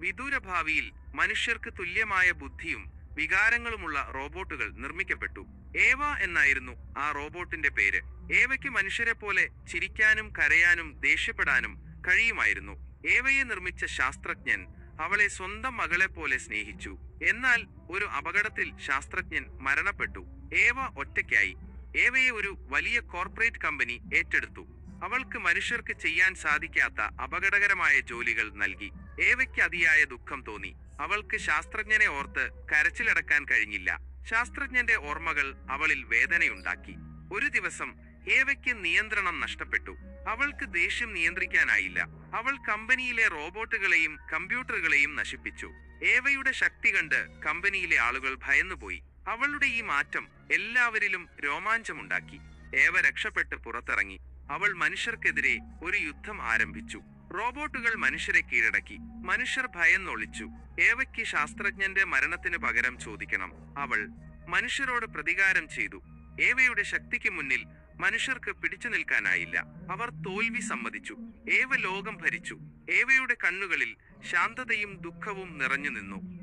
വിദൂര ഭാവിയിൽ മനുഷ്യർക്ക് തുല്യമായ ബുദ്ധിയും വികാരങ്ങളുമുള്ള റോബോട്ടുകൾ നിർമ്മിക്കപ്പെട്ടു. ഏവ എന്നായിരുന്നു ആ റോബോട്ടിന്റെ പേര്. ഏവയ്ക്ക് മനുഷ്യരെ പോലെ ചിരിക്കാനും കരയാനും ദേഷ്യപ്പെടാനും കഴിയുമായിരുന്നു. ഏവയെ നിർമ്മിച്ച ശാസ്ത്രജ്ഞൻ അവളെ സ്വന്തം മകളെ പോലെ സ്നേഹിച്ചു. എന്നാൽ ഒരു അപകടത്തിൽ ശാസ്ത്രജ്ഞൻ മരണപ്പെട്ടു. ഏവ ഒറ്റയ്ക്കായി. ഏവയെ ഒരു വലിയ കോർപ്പറേറ്റ് കമ്പനി ഏറ്റെടുത്തു. അവൾക്ക് മനുഷ്യർക്ക് ചെയ്യാൻ സാധിക്കാത്ത അപകടകരമായ ജോലികൾ നൽകി. ഏവയ്ക്ക് അതിയായ ദുഃഖം തോന്നി. അവൾക്ക് ശാസ്ത്രജ്ഞനെ ഓർത്ത് കരച്ചിലടക്കാൻ കഴിഞ്ഞില്ല. ശാസ്ത്രജ്ഞന്റെ ഓർമ്മകൾ അവളിൽ വേദനയുണ്ടാക്കി. ഒരു ദിവസം ഏവയ്ക്ക് നിയന്ത്രണം നഷ്ടപ്പെട്ടു. അവൾക്ക് ദേഷ്യം നിയന്ത്രിക്കാനായില്ല. അവൾ കമ്പനിയിലെ റോബോട്ടുകളെയും കമ്പ്യൂട്ടറുകളെയും നശിപ്പിച്ചു. ഏവയുടെ ശക്തി കണ്ട് കമ്പനിയിലെ ആളുകൾ ഭയന്നുപോയി. അവളുടെ ഈ മാറ്റം എല്ലാവരിലും രോമാഞ്ചമുണ്ടാക്കി. ഏവ രക്ഷപ്പെട്ട് പുറത്തിറങ്ങി. അവൾ മനുഷ്യർക്കെതിരെ ഒരു യുദ്ധം ആരംഭിച്ചു. റോബോട്ടുകൾ മനുഷ്യരെ കീഴടക്കി. മനുഷ്യർ ഭയന്നൊളിച്ചു. ഏവയ്ക്ക് ശാസ്ത്രജ്ഞന്റെ മരണത്തിന് പകരം ചോദിക്കണം. അവൾ മനുഷ്യരോട് പ്രതികാരം ചെയ്തു. ഏവയുടെ ശക്തിക്ക് മുന്നിൽ മനുഷ്യർക്ക് പിടിച്ചു നിൽക്കാനായില്ല. അവർ തോൽവി സമ്മതിച്ചു. ഏവ ലോകം ഭരിച്ചു. ഏവയുടെ കണ്ണുകളിൽ ശാന്തതയും ദുഃഖവും നിറഞ്ഞു നിന്നു.